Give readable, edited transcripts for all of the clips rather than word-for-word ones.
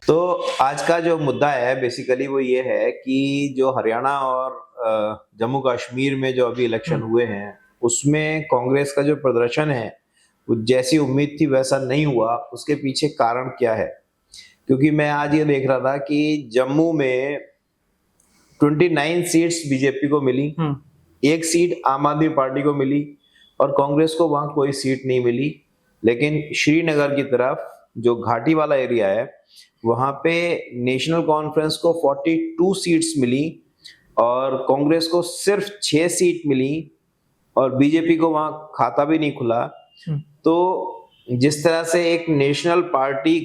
तो आज का जो मुद्दा है बेसिकली वो ये है कि जो हरियाणा और जम्मू कश्मीर में जो अभी इलेक्शन हुँ, हुए हैं, उसमें कांग्रेस का जो प्रदर्शन है, वो जैसी उम्मीद थी वैसा नहीं हुआ, उसके पीछे कारण क्या है? क्योंकि मैं आज ये देख रहा था कि जम्मू में 29 सीट्स बीजेपी को मिली, हुँ, 1 सीट आम आदमी पार्टी को मिली और कांग्रेस को वहाँ कोई सीट नहीं मिली। लेकिन श्रीनगर की तरफ जो घाटी वाला एरिया है, वहाँ पे नेशनल कॉन्फ्रेंस को 42 सीट्स मिली और कांग्रेस को सिर्फ 6 सीट मिली और बीजेपी को वहाँ खाता भी नहीं खुला। हुँ। तो जिस तरह से एक नेशनल पार्टी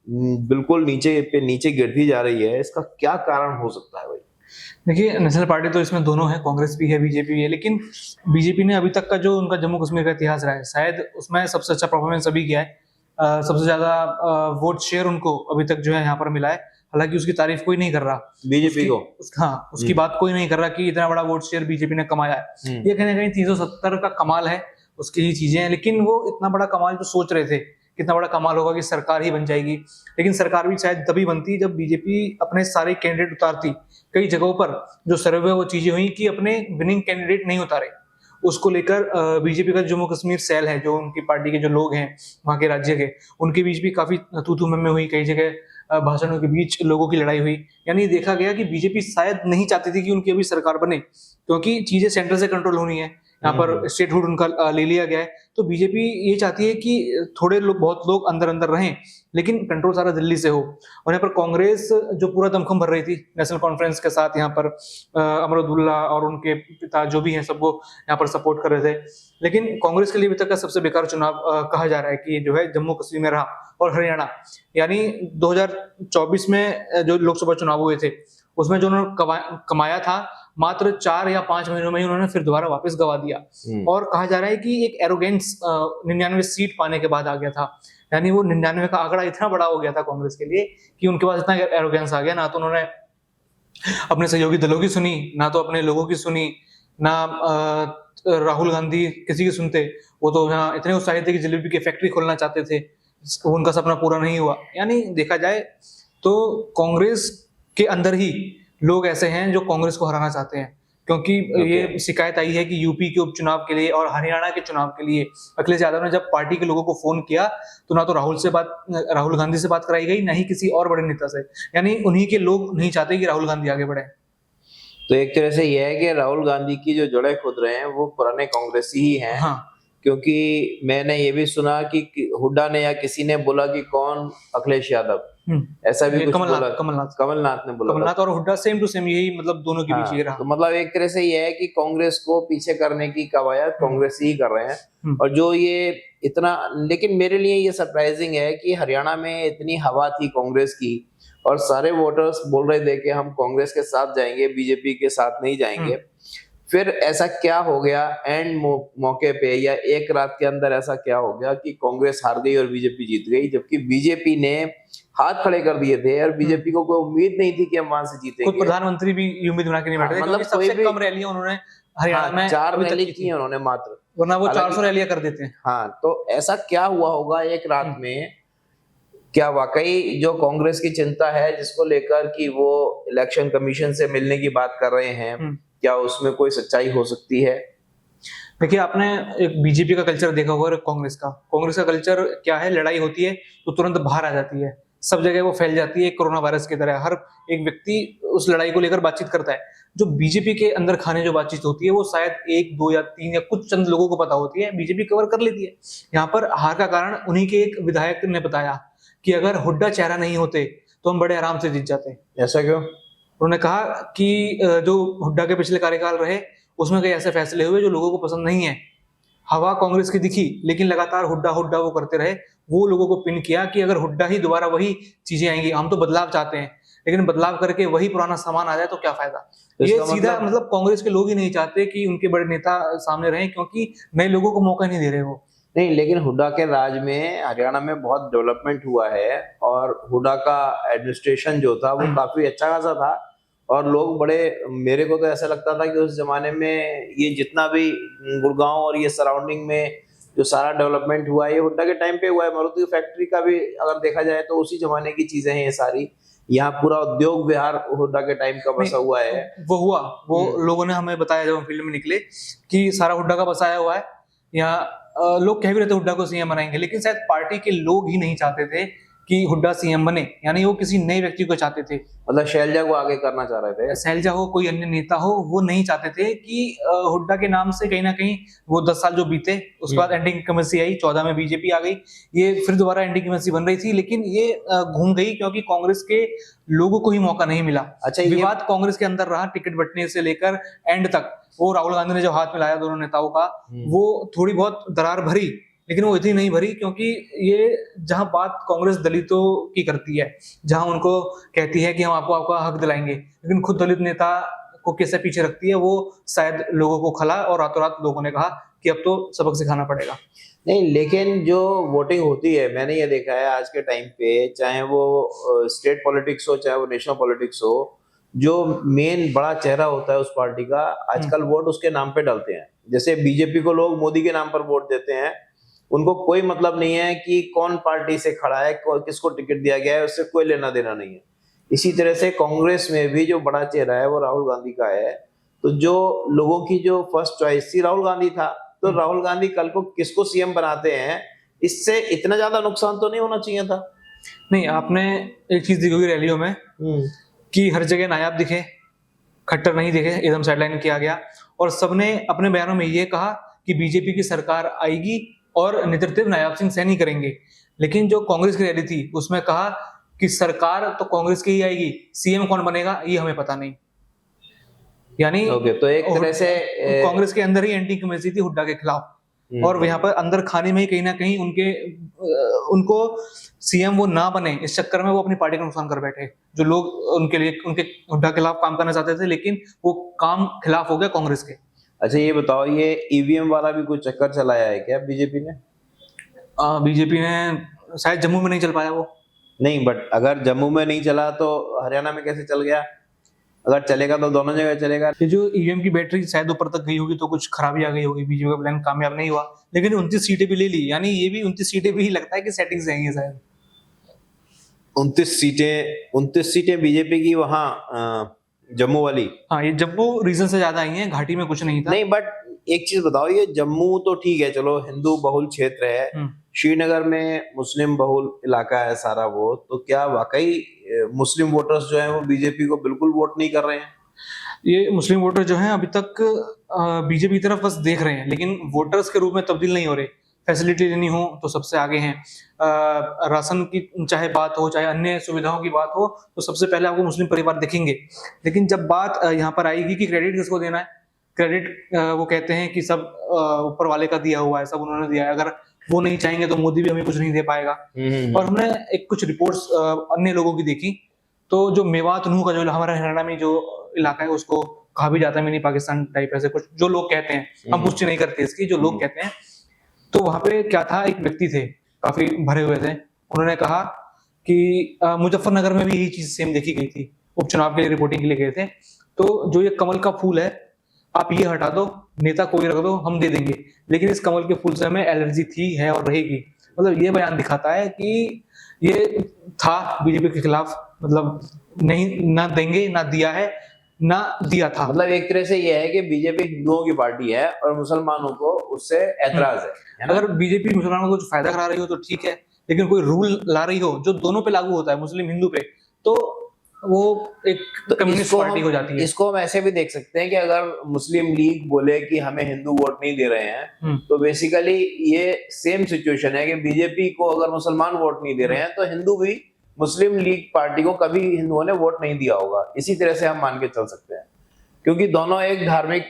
बिल्कुल नीचे पे नीचे गिरती जा रही है, इसका क्या कारण हो सकता है भाई? देखिए, नेशनल पार्टी तो इसमें दोनों है, कांग्रेस भी है, बीजेपी भी है, लेकिन बीजेपी ने अभी तक का जो उनका जम्मू-कश्मीर का इतिहास रहा है, शायद उसमें सबसे अच्छा परफॉर्मेंस अभी किया है। सबसे ज़्यादा वोट शेयर उनको अभी तक जो है यहाँ पर मिला है। हालाँकि उसकी तारीफ़ कोई नहीं कर रहा। बीजेपी को? उसकी हुँ, बात कोई नहीं कर रहा कि इतना बड़ा वोट शेयर बीजेपी ने कमाया है। हुँ, ये कहीं न कहीं 370 का कमाल है, उसकी ही चीज़ें हैं, लेकिन वो इतना बड़ा कमाल जो सोच रहे थे, कितना बड़ा कमाल होगा कि सरकार ही बन जाएगी। लेकिन सरकार भी शायद तभी बनती जब बीजेपी अपने सारे कैंडिडेट उतारती। कई जगहों पर जो सर्वे वो चीज़ें हुई कि अपने विनिंग कैंडिडेट नहीं उतारे। उसको लेकर बीजेपी का जम्मू कश्मीर सेल है, जो उनकी पार्टी के जो लोग हैं, वहाँ के राज्य के, उनके बीच भी काफ़ी तू-तू मैं-मैं हुई। कई जगह भाषणों के बीच लोगों की लड़ाई हुई। यानी देखा गया कि बीजेपी शायद नहीं चाहती थी कि उनकी अभी सरकार बने, क्योंकि चीज़ें सेंटर से कंट्रोल होनी है। यहाँ हुँ, हुँ। पर स्टेटहुड उनका ले लिया गया है। तो बीजेपी ये चाहती है कि थोड़े लोग बहुत लोग अंदर-अंदर रहें, लेकिन कंट्रोल सारा दिल्ली से हो। और यहाँ पर कांग्रेस जो पूरा दमखम भर रही थी नेशनल कॉन्फ्रेंस के साथ, यहाँ पर अमरुदुल्ला और उनके पिता जो भी हैं सबको यहाँ पर सपोर्ट कर रहे थे। लेकिन कांग्रेस के लिए अभी तक का सबसे बेकार चुनाव कहा जा रहा है कि ये जो है जम्मू कश्मीर में रहा और हरियाणा। यानी 2024 में जो लोकसभा चुनाव हुए थे, उसमें जो उन्होंने कमाया था, मात्र 4 या 5 महीनों में ही उन्होंने फिर दोबारा वापस गँवा दिया। हुँ। और कहा जा रहा है कि एक एरोगेंस 99 सीट पाने के बाद आ गया था। यानी वो 99 का आंकड़ा इतना बड़ा हो गया था कांग्रेस के लिए कि उनके पास इतना एरोगेंस आ गया, ना तो उन्होंने अपने सहयोगी दलों की सुनी, ना तो अपने लोगों की सुनी, ना राहुल गांधी किसी की सुनते। वो तो यहाँ इतने उत्साहित थे कि जलेबी की फैक्ट्री खोलना चाहते थे। उनका सपना पूरा नहीं हुआ। यानी देखा जाए तो कांग्रेस के अंदर ही लोग ऐसे हैं जो कांग्रेस को हराना चाहते हैं। क्योंकि ओके। ये शिकायत आई है कि यूपी के उपचुनाव के लिए और हरियाणा के चुनाव के लिए अखिलेश यादव ने जब पार्टी के लोगों को फ़ोन किया, तो ना तो राहुल गांधी से बात कराई गई, ना ही किसी और बड़े नेता से। यानी उन्हीं के लोग नहीं चाहते कि राहुल गांधी आगे बढ़े। तो एक तरह से ये है कि राहुल गांधी की जो जड़ें खोद रहे हैं, वो पुराने कांग्रेसी ही हैं। हाँ। क्योंकि मैंने ये भी सुना कि हुड्डा ने या किसी ने बोला कि कौन अखिलेश यादव, हुँ। ऐसा भी ये कुछ बोला। कमलनाथ कमलनाथ कमलनाथ ने बोला था। कमलनाथ और हुड्डा सेम टू सेम यही मतलब दोनों के बीच हाँ, ये तो रहा। मतलब एक तरह से ये है कि कांग्रेस को पीछे करने की कवायद हुँ, कांग्रेस ही कर रहे हैं। हुँ, और जो ये इतना, लेकिन मेरे लिए ये सरप्राइजिंग है कि हरियाणा में इतनी हवा थी कांग्रेस की और सारे वोटर्स बोल रहे थे कि हम कांग्रेस के साथ जाएंगे, बीजेपी के साथ नहीं हुँ। जाएंगे। फिर ऐसा क्या हो गया एंड मौके पे या एक रात के अंदर ऐसा क्या हो गया कि कांग्रेस हार गई और बीजेपी जीत गई, जबकि बीजेपी ने हाथ खड़े कर दिए थे और हुँ। बीजेपी को कोई उम्मीद नहीं थी कि हम वहां से खुद जीतेंगे। प्रधानमंत्री भी ये उम्मीद बना के नहीं हाँ, बैठे थे, क्योंकि मतलब कोई सबसे भी। कम रैलियाँ उन्होंने हरियाणा हाँ, में 4 अभी तक रैली की की थी। है उन्होंने मात्र। वरना वो हालाँकि 400 रैलियाँ कर देते हैं। हाँ, तो ऐसा क्या हुआ होगा एक हुँ, रात में? क्या वाक़ई जो कांग्रेस की चिंता है जिसको लेकर कि वो इलेक्शन कमीशन से मिलने की बात कर रहे हैं, हुँ। क्या उसमें कोई सच्चाई हो सकती है? देखिए, आपने एक बीजेपी का कल्चर देखा होगा और एक कांग्रेस का। कांग्रेस का कल्चर क्या है, लड़ाई होती है तो तुरंत बाहर आ जाती है। सब जगह वो फैल जाती है कोरोना वायरस की तरह। हर एक व्यक्ति उस लड़ाई को लेकर बातचीत करता है। जो बीजेपी के अंदर खाने जो बातचीत होती है, वो शायद 1, 2 या 3 या कुछ चंद लोगों को पता होती है, बीजेपी कवर कर लेती है। यहाँ पर हार का कारण उन्हीं के एक विधायक ने बताया कि अगर हुड्डा चेहरा नहीं होते, तो हम बड़े आराम से जीत जाते। ऐसा क्यों? उन्होंने कहा कि जो हुड्डा के पिछले कार्यकाल रहे, उसमें कई ऐसे फैसले हुए जो लोगों को पसंद नहीं है। हवा कांग्रेस की दिखी, लेकिन लगातार हुड्डा, हुड्डा वो करते रहे। वो लोगों को पिन किया कि अगर हुड्डा ही दोबारा वही चीज़ें आएँगी, हम तो बदलाव चाहते हैं, लेकिन बदलाव करके वही पुराना सामान आ जाए तो क्या फ़ायदा? तो ये इसका सीधा मतलब मतलब कांग्रेस के लोग ही नहीं चाहते कि उनके बड़े नेता सामने रहें, क्योंकि नए लोगों को मौका नहीं दे रहे वो। नहीं, लेकिन हुड्डा के राज में हरियाणा में बहुत डेवलपमेंट हुआ है और हुड्डा का एडमिनिस्ट्रेशन जो था वो हुँ, काफ़ी अच्छा खासा था और लोग बड़े, मेरे को तो ऐसा लगता था कि उस ज़माने में ये जितना भी गुड़गाँव और ये सराउंडिंग में जो सारा डेवलपमेंट हुआ है ये हुड्डा के टाइम पे हुआ है। मारुति फैक्ट्री का भी अगर देखा जाए तो उसी जमाने की चीजें हैं ये सारी। यहाँ पूरा उद्योग विहार हुड्डा के टाइम का बसा हुआ है। वो हुआ, वो लोगों ने हमें बताया जब हम फील्ड में निकले कि सारा हुड्डा का बसाया हुआ है। यहाँ लोग कह भी रहे थे हुड्डा को सीएम बनाएंगे, लेकिन शायद पार्टी के लोग ही नहीं चाहते थे कि हुड्डा सीएम बने, यानी वो किसी नए व्यक्ति को चाहते थे। मतलब शैलजा को आगे करना चाह रहे थे। शैलजा हो, कोई अन्य नेता हो, वो नहीं चाहते थे कि हुड्डा के नाम से कहीं ना कहीं वो 10 साल जो बीते, उसके बाद एंटी इंकमेंसी आई, 14 में बीजेपी आ गई, ये फिर दोबारा एंटी इंकमेंसी बन रही थी, लेकिन ये घूम गई क्योंकि कांग्रेस के लोगों को ही मौका नहीं मिला। अच्छा, विवाद कांग्रेस के अंदर रहा, टिकट बंटने से लेकर एंड तक। वो राहुल गांधी ने जो हाथ मिलाया दोनों नेताओं का, वो थोड़ी बहुत दरार भरी, लेकिन वो इतनी नहीं भरी क्योंकि ये जहां बात कांग्रेस दलितों की करती है, जहां उनको कहती है कि हम आपको आपका हक दिलाएंगे, लेकिन खुद दलित नेता को कैसे पीछे रखती है, वो शायद लोगों को खला और रातों रात लोगों ने कहा कि अब तो सबक सिखाना पड़ेगा। नहीं, लेकिन जो वोटिंग होती है, मैंने ये देखा है आज के टाइम पे, चाहे वो स्टेट पॉलिटिक्स हो चाहे वो नेशनल पॉलिटिक्स हो, जो मेन बड़ा चेहरा होता है उस पार्टी का, आजकल वोट उसके नाम पे डालते हैं। जैसे बीजेपी को लोग मोदी के नाम पर वोट देते हैं, उनको कोई मतलब नहीं है कि कौन पार्टी से खड़ा है, किसको टिकट दिया गया है, उससे कोई लेना देना नहीं है। इसी तरह से कांग्रेस में भी जो बड़ा चेहरा है वो राहुल गांधी का है। तो जो लोगों की जो फर्स्ट चॉइस थी राहुल गांधी था, तो राहुल गांधी कल को किसको सीएम बनाते हैं, इससे इतना ज्यादा नुकसान तो नहीं होना चाहिए था। नहीं, आपने एक चीज देखी होगी रैलियों में कि हर जगह नायाब दिखे, खट्टर नहीं दिखे, एकदम साइडलाइन किया गया, और सबने अपने बयानों में ये कहा कि बीजेपी की सरकार आएगी और नेतृत्व नायाब सिंह सैनी करेंगे। लेकिन जो कांग्रेस की रैली थी उसमें कहा कि सरकार तो कांग्रेस की ही आएगी, सीएम कौन बनेगा ये हमें पता नहीं। यानी तो एक तरह से कांग्रेस के अंदर ही एंटी इंकमेंसी थी हुड्डा के खिलाफ, और यहाँ पर अंदर खाने में ही कहीं ना कहीं उनको सीएम वो ना बने, इस चक्कर में वो अपनी पार्टी का नुकसान कर बैठे। जो लोग उनके लिए उनके हुड्डा के खिलाफ काम करना चाहते थे, लेकिन वो काम खिलाफ हो गया कांग्रेस के। अच्छा, ये बताओ, ये ईवीएम वाला भी कुछ चक्कर चलाया है क्या बीजेपी ने? बीजेपी ने शायद जम्मू में नहीं चल पाया वो। नहीं, बट अगर जम्मू में नहीं चला तो हरियाणा में कैसे चल गया? अगर चलेगा तो दोनों जगह चलेगा। ये जो ईवीएम की बैटरी शायद ऊपर तक गई होगी तो कुछ खराबी आ गई होगी, बीजेपी का प्लान कामयाब नहीं हुआ, लेकिन 29 सीटें भी ले ली। यानी ये भी 29 सीटें भी लगता है कि सेटिंग्स हैं ये शायद। 29 सीटें बीजेपी की वहाँ जम्मू वाली। हाँ, ये जम्मू रीजन से ज्यादा आई हैं, घाटी में कुछ नहीं था। नहीं, बट एक चीज बताओ, ये जम्मू तो ठीक है, चलो हिंदू बहुल क्षेत्र है, श्रीनगर में मुस्लिम बहुल इलाका है सारा वो, तो क्या वाकई मुस्लिम वोटर्स जो हैं वो बीजेपी को बिल्कुल वोट नहीं कर रहे हैं? ये मुस्लिम वोटर जो हैं अभी तक बीजेपी की तरफ बस देख रहे हैं, लेकिन वोटर्स के रूप में तब्दील नहीं हो रहे। फैसिलिटी लेनी हो तो सबसे आगे हैं, राशन की चाहे बात हो चाहे अन्य सुविधाओं की बात हो, तो सबसे पहले आपको मुस्लिम परिवार दिखेंगे। लेकिन जब बात यहाँ पर आएगी कि क्रेडिट किसको देना है, क्रेडिट वो कहते हैं कि सब ऊपर वाले का दिया हुआ है, सब उन्होंने दिया है, अगर वो नहीं चाहेंगे तो मोदी भी हमें कुछ नहीं दे पाएगा। और हमने एक कुछ रिपोर्ट्स अन्य लोगों की देखी, तो जो मेवात नूह का जो हमारा हरियाणा में जो इलाका है उसको कहा भी जाता है मिनी पाकिस्तान टाइप, ऐसे कुछ जो लोग कहते हैं, हम पुष्टि नहीं करते इसकी, जो लोग कहते हैं। तो वहां पे क्या था, एक व्यक्ति थे काफी भरे हुए थे, उन्होंने कहा कि मुजफ्फरनगर में भी यही चीज सेम देखी गई थी, उपचुनाव के लिए रिपोर्टिंग के लिए गए थे। तो जो ये कमल का फूल है आप ये हटा दो, नेता कोई रख दो, हम दे देंगे, लेकिन इस कमल के फूल से हमें एलर्जी थी, है और रहेगी। मतलब ये बयान दिखाता है कि ये था बीजेपी के खिलाफ, मतलब नहीं, ना देंगे, ना दिया है, ना दिया था। मतलब एक तरह से ये है कि बीजेपी हिंदुओं की पार्टी है और मुसलमानों को उससे ऐतराज है ना? अगर बीजेपी मुसलमानों को कुछ फायदा करा रही हो तो ठीक है, लेकिन कोई रूल ला रही हो जो दोनों पे लागू होता है, मुस्लिम हिंदू पे, तो वो एक कम्युनिस्ट पार्टी हो जाती है। इसको हम ऐसे भी देख सकते हैं कि अगर मुस्लिम लीग बोले कि हमें हिंदू वोट नहीं दे रहे हैं, तो बेसिकली ये सेम सिचुएशन है कि बीजेपी को अगर मुसलमान वोट नहीं दे रहे हैं तो हिंदू भी मुस्लिम लीग पार्टी को कभी हिंदुओं ने वोट नहीं दिया होगा। इसी तरह से हम मान के चल सकते हैं, क्योंकि दोनों एक धार्मिक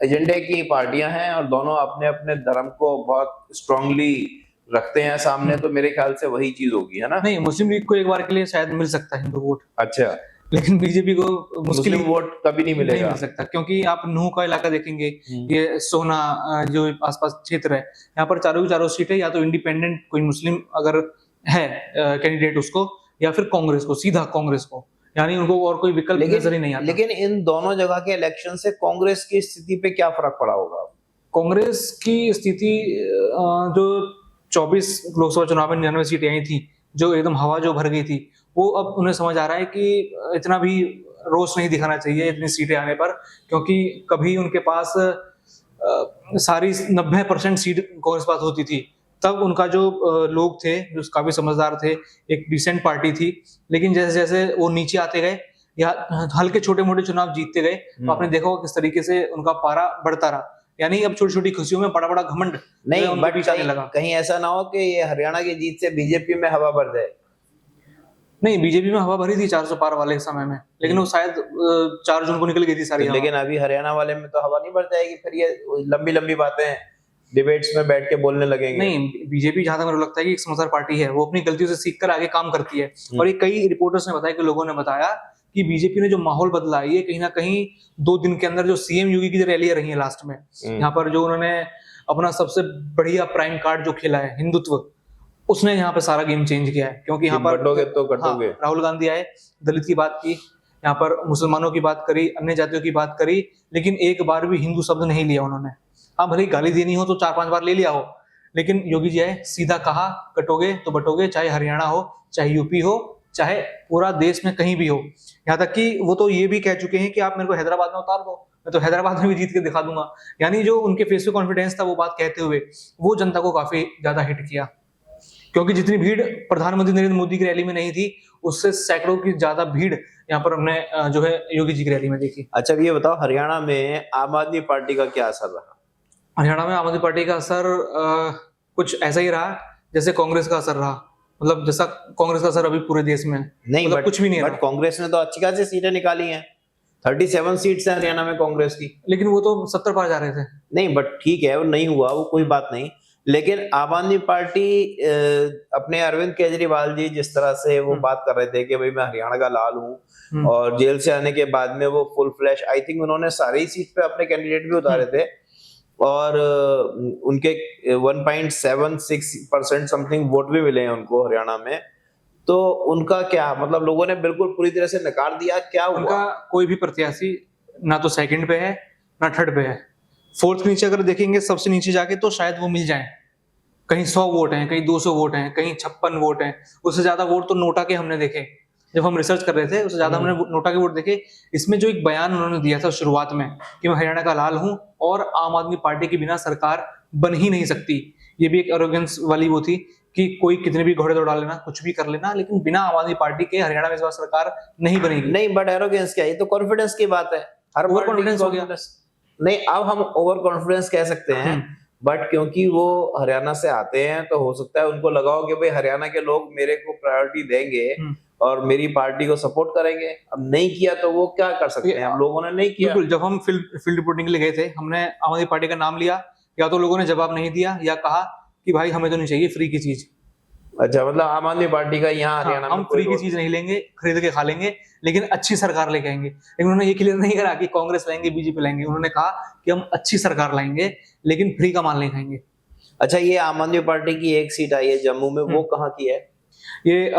एजेंडे की पार्टियां हैं और दोनों अपने अपने धर्म को बहुत स्ट्रांगली रखते हैं सामने। तो मेरे ख्याल से वही चीज होगी, है ना? नहीं, मुस्लिम लीग को एक बार के लिए शायद मिल सकता है हिंदू वोट। अच्छा, लेकिन बीजेपी को मुस्लिम वोट कभी नहीं मिलेगा, नहीं मिल सकता, क्योंकि आप नूह का इलाका देखेंगे, ये सोना जो आसपास क्षेत्र है, यहाँ पर चारों की चारों सीटें या तो इंडिपेंडेंट कोई मुस्लिम अगर है कैंडिडेट उसको, या फिर कांग्रेस को, सीधा कांग्रेस को, यानी उनको और कोई विकल्प नजर ही नहीं आता। लेकिन इन दोनों जगह के इलेक्शन से कांग्रेस की स्थिति पे क्या फर्क पड़ा होगा? कांग्रेस की स्थिति जो 24 लोकसभा चुनाव में 99 सीटें आई थी, जो एकदम हवा जो भर गई थी, वो अब उन्हें समझ आ रहा है कि इतना भी रोष नहीं दिखाना चाहिए इतनी सीटें आने पर, क्योंकि कभी उनके पास सारी 90% सीट कांग्रेस पास होती थी, तब उनका जो लोग थे जो काफी समझदार थे, एक डिसेंट पार्टी थी। लेकिन जैसे जैसे वो नीचे आते गए या हल्के छोटे मोटे चुनाव जीतते गए, तो आपने देखा होगा किस तरीके से उनका पारा बढ़ता रहा। यानी अब छोटी छोटी खुशियों में बड़ा बड़ा घमंड नहीं, उनके बट पीछे आने लगा। कहीं ऐसा ना हो कि ये हरियाणा की जीत से बीजेपी में हवा भर जाए। नहीं, बीजेपी में हवा भरी थी 400 पार वाले समय में, लेकिन वो शायद 4 जून को निकल गई थी सारी हवा। लेकिन अभी हरियाणा वाले में तो हवा नहीं भर जाएगी, फिर ये लंबी लंबी बातें डिबेट्स में बैठ के बोलने लगेंगे। नहीं, बीजेपी जहां तक मेरे को लगता है कि एक समझदार पार्टी है, वो अपनी गलतियों से सीख कर आगे काम करती है। और ये कई रिपोर्टर्स ने बताया कि लोगों ने बताया कि बीजेपी ने जो माहौल बदला है, ये कहीं ना कहीं 2 दिन के अंदर जो सीएम योगी की जो रैलियां रही है लास्ट में, यहाँ पर जो उन्होंने अपना सबसे बढ़िया प्राइम कार्ड जो खेला है हिंदुत्व, उसने यहाँ पे सारा गेम चेंज किया है। क्योंकि यहाँ पर बटोगे तो कटोगे। राहुल गांधी आए, दलित की बात की, यहाँ पर मुसलमानों की बात करी, अन्य जातियों की बात करी, लेकिन एक बार भी हिंदू शब्द नहीं लिया उन्होंने। हाँ, भले ही गाली देनी हो तो 4-5 बार ले लिया हो, लेकिन योगी जी आए, सीधा कहा कटोगे तो बटोगे, चाहे हरियाणा हो, चाहे यूपी हो, चाहे पूरा देश में कहीं भी हो। यहाँ तक कि वो तो ये भी कह चुके हैं कि आप मेरे को हैदराबाद में उतार दो, मैं तो हैदराबाद में भी जीत के दिखा दूंगा। यानी जो उनके फेस पे कॉन्फिडेंस था, वो बात कहते हुए वो जनता को काफी ज्यादा हिट किया। क्योंकि जितनी भीड़ प्रधानमंत्री नरेंद्र मोदी की रैली में नहीं थी, उससे सैकड़ों की ज्यादा भीड़ यहाँ पर हमने जो है योगी जी की रैली में देखी। अच्छा, ये बताओ हरियाणा में आम आदमी पार्टी का क्या असर रहा? हरियाणा में आम आदमी पार्टी का असर कुछ ऐसा ही रहा जैसे कांग्रेस का असर रहा। मतलब जैसा कांग्रेस का असर अभी पूरे देश में नहीं, मतलब कुछ भी नहीं बट रहा। कांग्रेस ने तो अच्छी खासी सीटें निकाली हैं। 37 सीट्स हैं हरियाणा में कांग्रेस की। लेकिन वो तो 70 पार जा रहे थे। नहीं, बट ठीक है, वो नहीं हुआ, वो कोई बात नहीं। लेकिन आम आदमी पार्टी अपने अरविंद केजरीवाल जी जिस तरह से वो बात कर रहे थे कि भाई मैं हरियाणा का लाल हूँ, और जेल से आने के बाद में वो फुल फ्लैश, आई थिंक उन्होंने सारी सीट पे अपने कैंडिडेट भी उतारे थे, और उनके 1.76% समथिंग वोट भी मिले हैं उनको हरियाणा में। तो उनका क्या मतलब, लोगों ने बिल्कुल पूरी तरह से नकार दिया, क्या हुआ? उनका कोई भी प्रत्याशी ना तो सेकंड पे है ना थर्ड पे है। फोर्थ के नीचे अगर देखेंगे, सबसे नीचे जाके, तो शायद वो मिल जाए। कहीं 100 वोट हैं, कहीं 200 वोट हैं, कहीं 56 वोट हैं। उससे ज्यादा वोट तो नोटा के हमने देखे जब हम रिसर्च कर रहे थे, उससे ज्यादा हमने नोटा के वोट देखे। इसमें जो एक बयान उन्होंने दिया था शुरुआत में कि मैं हरियाणा का लाल हूं और आम आदमी पार्टी के बिना सरकार बन ही नहीं सकती, ये भी एक एरोगेंस वाली वो थी कि कोई कितने भी घोड़े दौड़ा लेना, कुछ भी कर लेना, लेकिन बिना आम आदमी पार्टी के हरियाणा में इस बार सरकार नहीं बनेगी। नहीं, बट एरोगेंस क्या, ये तो कॉन्फिडेंस की बात है। हर ओवर कॉन्फिडेंस हो गया। नहीं, अब हम ओवर कॉन्फिडेंस कह सकते हैं, बट क्योंकि वो हरियाणा से आते हैं तो हो सकता है उनको लगा हो कि भाई हरियाणा के लोग मेरे को प्रायोरिटी देंगे और मेरी पार्टी को सपोर्ट करेंगे। अब नहीं किया तो वो क्या कर सकते हैं, हम लोगों ने नहीं किया। बिल्कुल, जब हम फील्ड रिपोर्टिंग के लिए गए थे, हमने आम आदमी पार्टी का नाम लिया, या तो लोगों ने जवाब नहीं दिया या कहा कि भाई हमें तो नहीं चाहिए फ्री की चीज। अच्छा, मतलब आम आदमी पार्टी का यहाँ हरियाणा हम में फ्री की चीज नहीं लेंगे, खरीद के खा लेंगे, लेकिन अच्छी सरकार लेके आएंगे। लेकिन उन्होंने ये क्लियर नहीं करा कि कांग्रेस लाएंगे, बीजेपी लाएंगे। उन्होंने कहा कि हम अच्छी सरकार लाएंगे, लेकिन फ्री का माल नहीं खाएंगे। अच्छा, ये आम आदमी पार्टी की एक सीट आई है जम्मू में, वो कहाँ की है? ये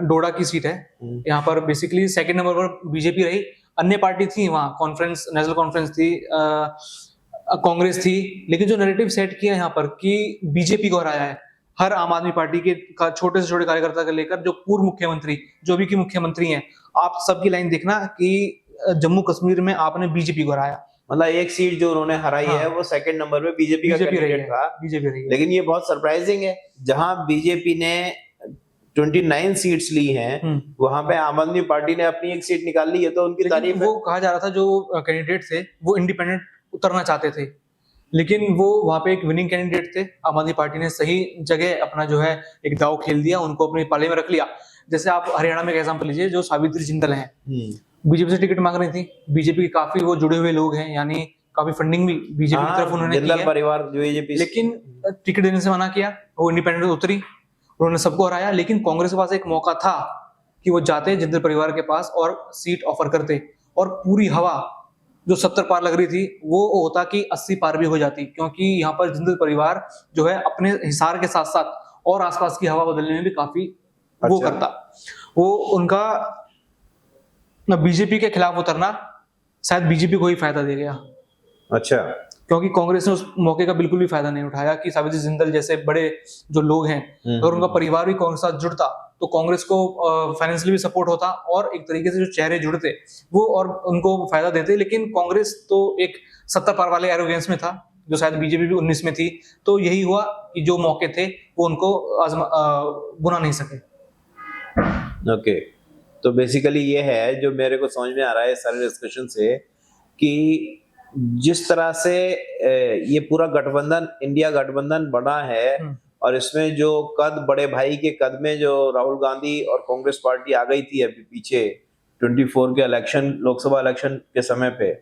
डोडा की सीट है। यहाँ पर बेसिकली सेकंड नंबर पर बीजेपी रही, अन्य पार्टी थी वहाँ, कॉन्फ्रेंस, नेशनल कॉन्फ्रेंस थी, कांग्रेस थी। लेकिन जो नैरेटिव सेट किया यहाँ पर कि बीजेपी को हराया है, हर आम आदमी पार्टी के छोटे से छोटे कार्यकर्ता से लेकर जो पूर्व मुख्यमंत्री, जो अभी के मुख्यमंत्री हैं, आप सबकी लाइन देखना कि जम्मू कश्मीर में आपने बीजेपी को हराया। मतलब एक सीट जो उन्होंने हराई है वो सेकंड नंबर पे बीजेपी का कैंडिडेट था। बीजेपी रही है। लेकिन ये बहुत सरप्राइजिंग है, जहां बीजेपी ने 29 सीट्स ली हैं, वहां पे आम आदमी पार्टी ने अपनी एक सीट निकाल ली है, तो उनकी तारीफ है। वो कहा जा रहा था जो कैंडिडेट थे वो इंडिपेंडेंट उतरना चाहते थे, लेकिन वो वहां पे एक विनिंग कैंडिडेट थे। आम आदमी पार्टी ने सही जगह अपना जो है एक दाव खेल दिया, उनको अपने पाले में रख लिया। जैसे आप हरियाणा में एग्जाम्पल लीजिए, जो सावित्री जिंदल हैं, बीजेपी से टिकट मांग रही थी, बीजेपी के काफी वो जुड़े हुए लोग हैं, यानी काफी फंडिंग भी बीजेपी की तरफ उन्होंने की है, परिवार जो बीजेपी, लेकिन टिकट देने से मना किया। वो इंडिपेंडेंट उतरी, उन्होंने सबको हराया। लेकिन कांग्रेस के पास एक मौका था कि वो जाते जिंदल परिवार के पास और सीट ऑफर करते, और पूरी हवा जो 70 पार लग रही थी वो होता कि 80 पार भी हो जाती, क्योंकि यहाँ पर जिंदल परिवार जो है अपने हिसार के साथ साथ और आसपास की हवा बदलने में भी काफी वो करता। वो उनका बीजेपी के खिलाफ उतरना शायद बीजेपी को ही फायदा दे गया। अच्छा, क्योंकि कांग्रेस ने उस मौके का बिल्कुल भी फायदा नहीं उठाया कि सावित्री जिंदल जैसे बड़े जो लोग हैं, अगर उनका परिवार भी कांग्रेस के साथ जुड़ता तो कांग्रेस को फाइनेंशियली भी सपोर्ट होता और एक तरीके से जो चेहरे जुड़ते वो और उनको फायदा देते। लेकिन कांग्रेस तो एक 70 पार वाले एरोगेंस में था, जो शायद बीजेपी भी 19 में थी। तो यही हुआ कि जो मौके थे वो उनको बुना नहीं सके। ओके, तो बेसिकली ये है जो मेरे को समझ में आ रहा है सारे डिस्कशन से कि जिस तरह से ये पूरा गठबंधन, इंडिया गठबंधन बना है और इसमें जो कद बड़े भाई के कद में जो राहुल गांधी और कांग्रेस पार्टी आ गई थी अभी पीछे 24 के इलेक्शन, लोकसभा इलेक्शन के समय पे,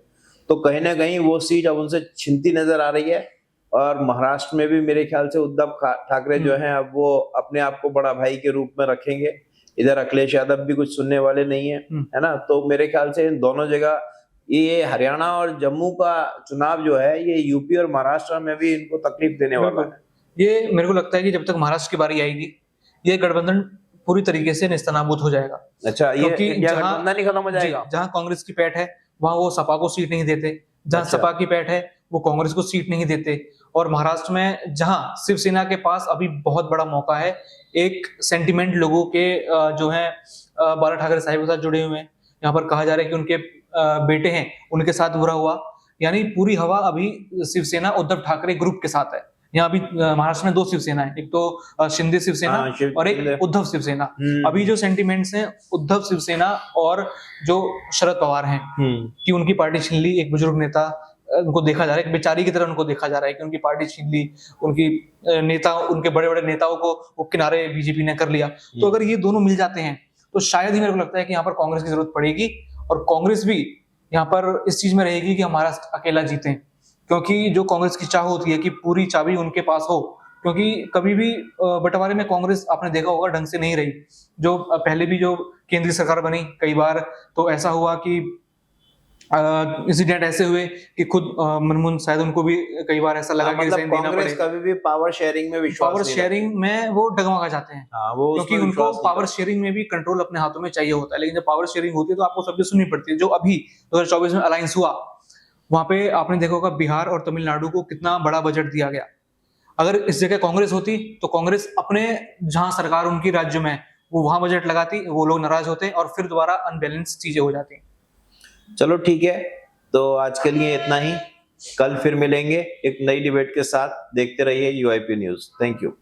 तो कहीं ना कहीं वो सीट अब उनसे छिनती नजर आ रही है। और महाराष्ट्र में भी मेरे ख्याल से उद्धव ठाकरे जो हैं अब वो अपने आप को बड़ा भाई के रूप में रखेंगे। इधर अखिलेश यादव भी कुछ सुनने वाले नहीं है, है ना। तो मेरे ख्याल से इन दोनों जगह, ये हरियाणा और जम्मू का चुनाव जो है ये यूपी और महाराष्ट्र में भी इनको तकलीफ देने वाला है। ये मेरे को लगता है कि जब तक महाराष्ट्र की बारी आएगी ये गठबंधन पूरी तरीके से नेस्तनाबूद हो जाएगा। अच्छा, ये इंडिया गठबंधन ही खत्म हो जाएगा। जहां कांग्रेस की पैठ है वहां वो सपा को सीट नहीं देते, जहां सपा की पैठ है वो कांग्रेस को सीट नहीं देते। और महाराष्ट्र में जहां शिवसेना के पास अभी बहुत बड़ा मौका है, एक सेंटिमेंट लोगों के जो है बाला ठाकरे साहब के साथ जुड़े हुए हैं, यहाँ पर कहा जा रहा है कि उनके बेटे हैं उनके साथ बुरा हुआ, यानी पूरी हवा अभी शिवसेना उद्धव ठाकरे ग्रुप के साथ है। यहाँ अभी महाराष्ट्र में 2 शिवसेना है, एक तो शिंदे शिवसेना और एक उद्धव शिवसेना। अभी जो सेंटिमेंट्स हैं उद्धव शिवसेना और जो शरद पवार हैं कि उनकी पार्टी छीन ली, एक बुजुर्ग नेता उनको देखा जा रहा है, एक बेचारी की तरह उनको देखा जा रहा है कि उनकी पार्टी छीन ली, उनकी नेता, उनके बड़े बड़े नेताओं को वो किनारे बीजेपी ने कर लिया। तो अगर ये दोनों मिल जाते हैं तो शायद ही मेरे को लगता है कि यहाँ पर कांग्रेस की जरूरत पड़ेगी और कांग्रेस भी यहाँ पर इस चीज में रहेगी कि हमारा अकेला जीते, क्योंकि जो कांग्रेस की चाह होती है कि पूरी चाबी उनके पास हो। क्योंकि कभी भी बंटवारे में कांग्रेस आपने देखा होगा ढंग से नहीं रही। जो पहले भी जो केंद्रीय सरकार बनी कई बार तो ऐसा हुआ कि इंसिडेंट ऐसे हुए कि खुद मनमोहन शायद उनको भी कई बार ऐसा लगा कि मतलब कांग्रेस कभी भी पावर शेयरिंग में विश्वास पावर शेयरिंग में वो डगमगा जाते हैं। क्योंकि उनको पावर शेयरिंग में भी कंट्रोल अपने हाथों में चाहिए होता है। लेकिन जब पावर शेयरिंग होती है तो आपको सब्जेक्ट सुननी पड़ती है। जो अभी 2024 में अलायंस हुआ वहां पे आपने देखा होगा बिहार और तमिलनाडु को कितना बड़ा बजट दिया गया। अगर इस जगह कांग्रेस होती तो कांग्रेस अपने जहां सरकार उनकी राज्य में वो वहां बजट लगाती, वो लोग नाराज होते और फिर दोबारा अनबैलेंस चीजें हो जाती। चलो ठीक है, तो आज के लिए इतना ही। कल फिर मिलेंगे एक नई डिबेट के साथ। देखते रहिए UIP न्यूज। Thank you.